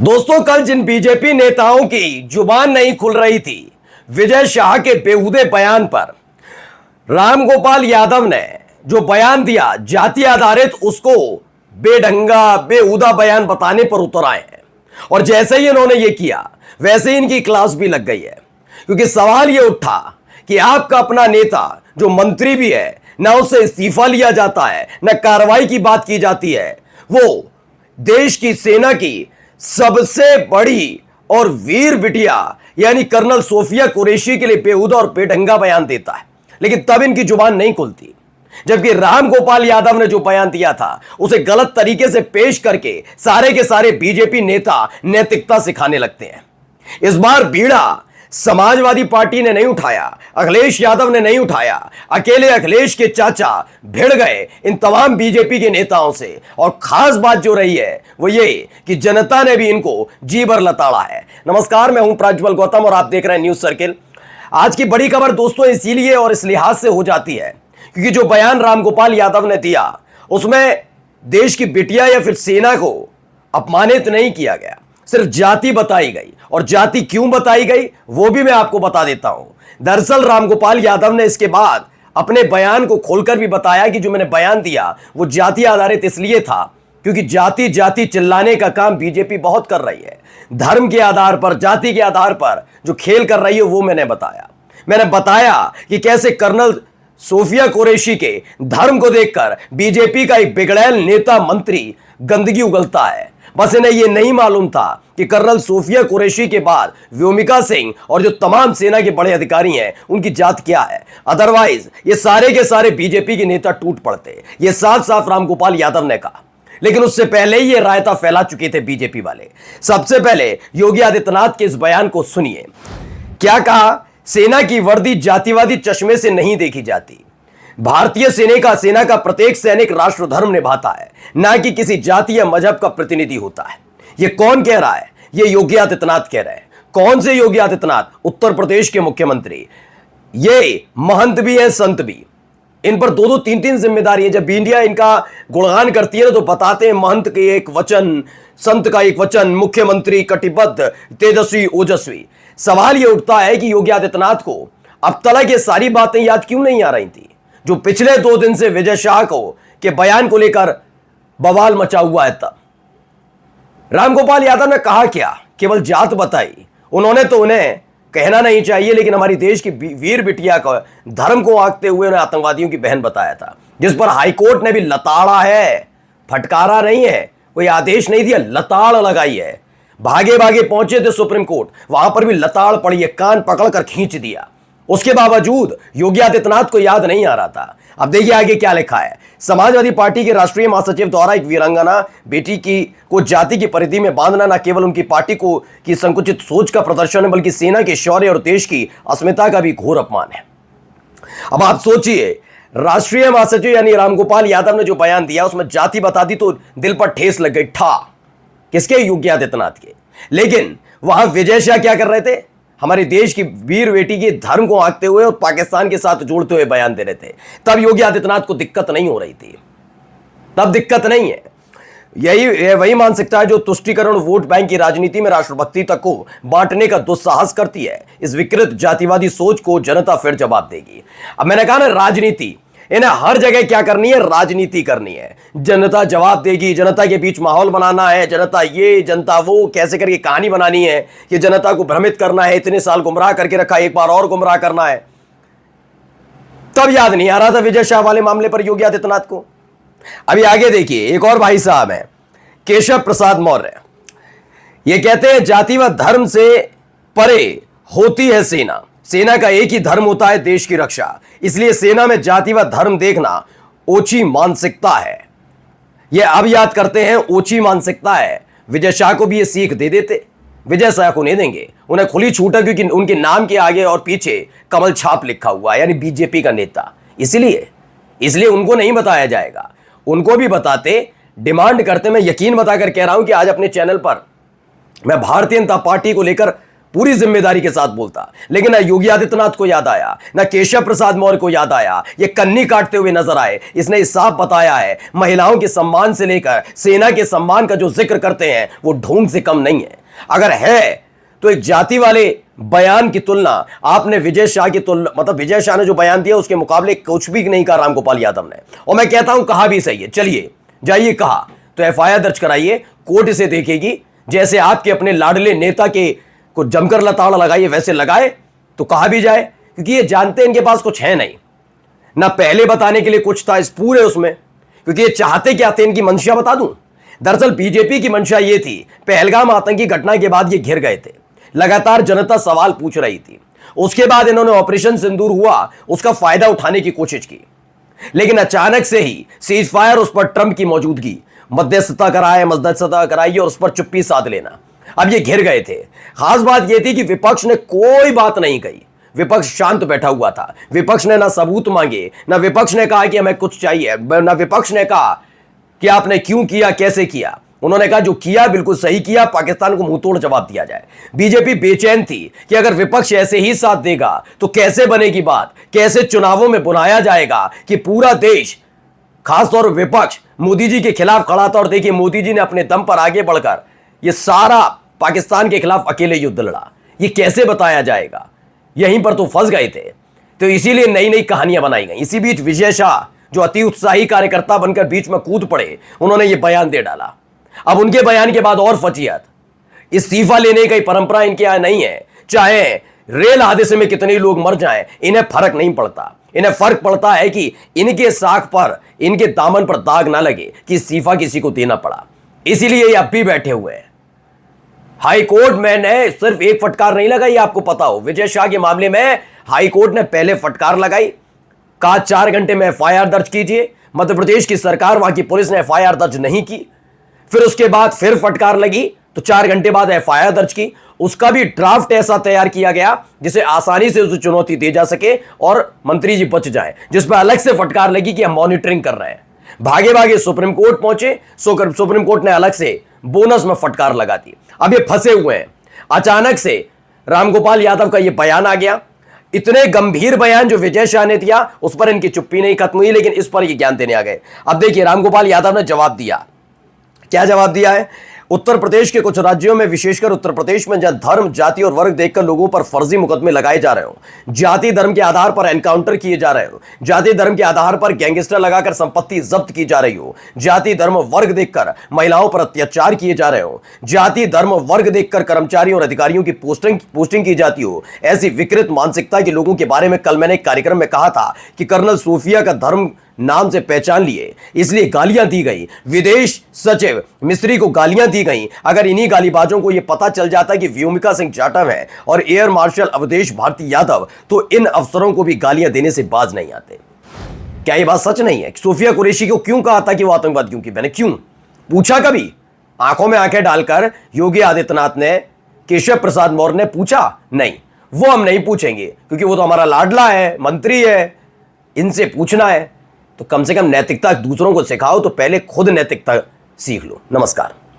दोस्तों, कल जिन बीजेपी नेताओं की जुबान नहीं खुल रही थी विजय शाह के बेहूदे बयान पर, रामगोपाल यादव ने जो बयान दिया जाति आधारित, उसको बेढंगा बेहूदा बयान बताने पर उतर आए हैं। और जैसे ही इन्होंने ये किया वैसे ही इनकी क्लास भी लग गई है, क्योंकि सवाल ये उठा कि आपका अपना नेता जो मंत्री भी है, ना उससे इस्तीफा लिया जाता है, ना कार्रवाई की बात की जाती है, वो देश की सेना की सबसे बड़ी और वीर बिटिया यानी कर्नल सोफिया कुरैशी के लिए बेहूदा और बेढंगा बयान देता है, लेकिन तब इनकी जुबान नहीं खुलती। जबकि रामगोपाल यादव ने जो बयान दिया था उसे गलत तरीके से पेश करके सारे के सारे बीजेपी नेता नैतिकता सिखाने लगते हैं। इस बार बीड़ा समाजवादी पार्टी ने नहीं उठाया, अखिलेश यादव ने नहीं उठाया, अकेले अखिलेश के चाचा भिड़ गए इन तमाम बीजेपी के नेताओं से। और खास बात जो रही है वो ये कि जनता ने भी इनको जी भर लताड़ा है। नमस्कार, मैं हूं प्रज्वल गौतम और आप देख रहे हैं न्यूज सर्किल। आज की बड़ी खबर दोस्तों इसीलिए और इस लिहाज से हो जाती है क्योंकि जो बयान रामगोपाल यादव ने दिया उसमें देश की बिटिया या फिर सेना को अपमानित नहीं किया गया, सिर्फ जाति बताई गई। और जाति क्यों बताई गई वो भी मैं आपको बता देता हूं। दरअसल रामगोपाल यादव ने इसके बाद अपने बयान को खोलकर भी बताया कि जो मैंने बयान दिया वो जाति आधारित इसलिए था क्योंकि जाति जाति चिल्लाने का काम बीजेपी बहुत कर रही है। धर्म के आधार पर, जाति के आधार पर जो खेल कर रही है वो मैंने बताया कि कैसे कर्नल सोफिया कुरैशी के धर्म को देखकर बीजेपी का एक बिगड़ैल नेता मंत्री गंदगी उगलता है। बस इन्हें यह नहीं मालूम था कि कर्नल सोफिया कुरैशी के बाद व्योमिका सिंह और जो तमाम सेना के बड़े अधिकारी हैं उनकी जात क्या है। अदरवाइज ये सारे के सारे बीजेपी के नेता टूट पड़ते, ये साफ साफ रामगोपाल यादव ने कहा। लेकिन उससे पहले ही ये रायता फैला चुके थे बीजेपी वाले। सबसे पहले योगी आदित्यनाथ के इस बयान को सुनिए। क्या कहा? सेना की वर्दी जातिवादी चश्मे से नहीं देखी जाती। भारतीय सेना का प्रत्येक सैनिक राष्ट्र धर्म निभाता है, ना कि किसी जाति या मजहब का प्रतिनिधि होता है। यह कौन कह रहा है? यह योगी आदित्यनाथ कह रहे हैं। कौन से योगी आदित्यनाथ? उत्तर प्रदेश के मुख्यमंत्री। ये महंत भी है, संत भी। इन पर दो दो तीन तीन जिम्मेदारी है। जब इंडिया इनका गुणगान करती है ना तो बताते हैं महंत के एक वचन, संत का एक वचन, मुख्यमंत्री कटिबद्ध, तेजस्वी, ओजस्वी। सवाल यह उठता है कि योगी आदित्यनाथ को अब तक ये सारी बातें याद क्यों नहीं आ रही थी जो पिछले 2 दिन से विजय शाह के बयान को लेकर बवाल मचा हुआ है। तब रामगोपाल यादव ने कहा क्या? केवल जात बताई। उन्होंने तो उन्हें कहना नहीं चाहिए, लेकिन हमारी देश की वीर बिटिया का धर्म को आंकते हुए उन्हें आतंकवादियों की बहन बताया था, जिस पर हाईकोर्ट ने भी लताड़ा है, फटकारा नहीं है, कोई आदेश नहीं दिया, लताड़ लगाई है। भागे भागे पहुंचे थे सुप्रीम कोर्ट, वहां पर भी लताड़ पड़ी है, कान पकड़कर खींच दिया। उसके बावजूद योगी आदित्यनाथ को याद नहीं आ रहा था। अब देखिए आगे क्या लिखा है। समाजवादी पार्टी के राष्ट्रीय महासचिव द्वारा एक वीरांगना बेटी को जाति की परिधि में बांधना न केवल उनकी पार्टी की संकुचित सोच का प्रदर्शन है, बल्कि सेना के शौर्य और देश की अस्मिता का भी घोर अपमान है। अब आप सोचिए, राष्ट्रीय महासचिव यानी रामगोपाल यादव ने जो बयान दिया उसमें जाति बता दी तो दिल पर ठेस लग गई। ठा किसके? योगी आदित्यनाथ के। लेकिन वहां विजय शाह क्या कर रहे थे? हमारे देश की वीर बेटी के धर्म को आंकते हुए और पाकिस्तान के साथ जोड़ते हुए बयान दे रहे थे। तब योगी आदित्यनाथ को दिक्कत नहीं हो रही थी, तब दिक्कत नहीं है। यही वही मानसिकता है जो तुष्टीकरण वोट बैंक की राजनीति में राष्ट्रभक्ति तक को बांटने का दुस्साहस करती है। इस विकृत जातिवादी सोच को जनता फिर जवाब देगी। अब मैंने कहा ना, राजनीति, इन्हें हर जगह क्या करनी है? राजनीति करनी है। जनता जवाब देगी, जनता के बीच माहौल बनाना है, जनता ये जनता वो कैसे करके कहानी बनानी है कि जनता को भ्रमित करना है। इतने साल गुमराह करके रखा, एक बार और गुमराह करना है। तब याद नहीं आ रहा था विजय शाह वाले मामले पर योगी आदित्यनाथ को। अभी आगे देखिए, एक और भाई साहब है, केशव प्रसाद मौर्य। ये कहते हैं जाति व धर्म से परे होती है सेना। सेना का एक ही धर्म होता है, देश की रक्षा। इसलिए सेना में जाति व धर्म देखना ओछी मानसिकता है। यह अब याद करते हैं ओछी मानसिकता है। विजय शाह को भी ये सीख दे देते। विजय शाह को नहीं देंगे, उन्हें खुली छूट है क्योंकि उनके नाम के आगे और पीछे कमल छाप लिखा हुआ है, यानी बीजेपी का नेता। इसलिए उनको नहीं बताया जाएगा, उनको भी बताते, डिमांड करते। मैं यकीन बताकर कह रहा हूं कि आज अपने चैनल पर मैं भारतीय जनता पार्टी को लेकर पूरी जिम्मेदारी के साथ बोलता, लेकिन ना योगी आदित्यनाथ को याद आया, ना केशव प्रसाद मौर्य को याद आया। ये कन्नी काटते हुए नजर आए। इसने साफ बताया है, महिलाओं के सम्मान से लेकर सेना के सम्मान का जो जिक्र करते हैं वो ढोंग से कम नहीं है। अगर है तो एक जाति वाले बयान की तुलना आपने विजय शाह की तुलना, मतलब विजय शाह ने जो बयान दिया उसके मुकाबले कुछ भी नहीं कहा रामगोपाल यादव ने। और मैं कहता हूं कहा भी सही है। चलिए जाइए, कहा तो एफआईआर दर्ज कराइए, कोर्ट इसे देखेगी। जैसे आपके अपने लाडले नेता के को जमकर लताड़ लगाइए वैसे लगाए तो कहा भी जाए, क्योंकि ये जानते हैं इनके पास कुछ है नहीं, ना पहले बताने के लिए कुछ था इस पूरे उसमें, क्योंकि ये चाहते क्या थे, इनकी मंशा बता दूं। दरअसल बीजेपी की मंशा ये थी, पहलगाम आतंकी घटना के बाद ये घिर गए थे, लगातार जनता सवाल पूछ रही थी। उसके बाद इन्होंने ऑपरेशन सिंदूर हुआ, उसका फायदा उठाने की कोशिश की, लेकिन अचानक से ही सीज फायर, उस पर ट्रंप की मौजूदगी, मध्यस्थता कराई और उस पर चुप्पी साध लेना। अब ये घिर गए थे। खास बात यह थी कि विपक्ष ने कोई बात नहीं कही, विपक्ष शांत बैठा हुआ था। विपक्ष ने ना सबूत मांगे, ना विपक्ष ने कहा कि हमें कुछ चाहिए, ना विपक्ष ने कहा कि आपने क्यों किया, कैसे किया। उन्होंने कहा जो किया बिल्कुल सही किया, पाकिस्तान को मुंहतोड़ जवाब दिया जाए। बीजेपी बेचैन थी कि अगर विपक्ष ऐसे ही साथ देगा तो कैसे बनेगी बात, कैसे चुनावों में बुलाया जाएगा कि पूरा देश, खासतौर पर विपक्ष मोदी जी के खिलाफ खड़ा था। और देखिए मोदी जी ने अपने दम पर आगे बढ़कर यह सारा पाकिस्तान के खिलाफ अकेले युद्ध लड़ा, ये कैसे बताया जाएगा। यहीं पर तो फंस गए थे, तो इसीलिए नई नई कहानियां बनाई गई। इसी बीच विजय शाह जो अति उत्साही कार्यकर्ता बनकर बीच में कूद पड़े, उन्होंने ये बयान दे डाला। अब उनके बयान के बाद और फजीहत, इस्तीफा लेने की परंपरा इनके यहां नहीं है। चाहे रेल हादसे में कितने लोग मर जाएं, इन्हें फर्क नहीं पड़ता। इन्हें फर्क पड़ता है कि इनके साख पर, इनके दामन पर दाग ना लगे कि इस्तीफा किसी को देना पड़ा। इसीलिए ये अब भी बैठे हुए हैं। हाई कोर्ट में ने सिर्फ एक फटकार नहीं लगाई, आपको पता हो, विजय शाह के मामले में हाई कोर्ट ने पहले फटकार लगाई, कहा 4 घंटे में एफआईआर दर्ज कीजिए। मध्य प्रदेश की सरकार, वहां की पुलिस ने एफआईआर दर्ज नहीं की। फिर उसके बाद फिर फटकार लगी तो 4 घंटे बाद एफआईआर दर्ज की। उसका भी ड्राफ्ट ऐसा तैयार किया गया जिसे आसानी से उसे चुनौती दी जा सके और मंत्री जी बच जाए, जिस पर अलग से फटकार लगी कि हम मॉनिटरिंग कर रहे हैं। भागे भागे सुप्रीम कोर्ट पहुंचे, सुप्रीम कोर्ट ने अलग से बोनस में फटकार लगा दी। अब ये फंसे हुए हैं। अचानक से रामगोपाल यादव का ये बयान आ गया, इतने गंभीर बयान जो विजय शाह ने दिया, उस पर इनकी चुप्पी नहीं खत्म हुई, लेकिन इस पर ये ज्ञान देने आ गए। अब देखिए रामगोपाल यादव ने जवाब दिया। क्या जवाब दिया है? उत्तर प्रदेश के कुछ राज्यों में, विशेषकर उत्तर प्रदेश में, जहां धर्म, जाति और वर्ग देखकर लोगों पर फर्जी मुकदमे लगाए जा रहे हो, जाति धर्म के आधार पर एनकाउंटर किए जा रहे हो, जाति धर्म के आधार पर गैंगस्टर लगाकर संपत्ति जब्त की जा रही हो, जाति धर्म वर्ग देखकर महिलाओं पर अत्याचार किए जा रहे हो, जाति धर्म वर्ग देखकर कर्मचारियों और अधिकारियों की पोस्टिंग की जाती हो, ऐसी विकृत मानसिकता के लोगों के बारे में कल मैंने एक कार्यक्रम में कहा था कि कर्नल सूफिया का धर्म नाम से पहचान लिए, इसलिए गालियां दी गई। विदेश सचिव मिस्री को गालियां दी गई। अगर इन्हीं गालीबाजों को यह पता चल जाता कि व्योमिका सिंह जाटव है और एयर मार्शल अवधेश भारती यादव, तो इन अफसरों को भी गालियां देने से बाज नहीं आते। क्या यह बात सच नहीं है? सोफिया कुरैशी को क्यों कहा था कि वो आतंकवादियों की बहन है? क्यों पूछा? कभी आंखों में आंखें डालकर योगी आदित्यनाथ ने, केशव प्रसाद मौर्य ने पूछा? नहीं, वो हम नहीं पूछेंगे, क्योंकि वो तो हमारा लाडला है, मंत्री है, इनसे पूछना है। तो कम से कम नैतिकता दूसरों को सिखाओ, तो पहले खुद नैतिकता सीख लो। नमस्कार।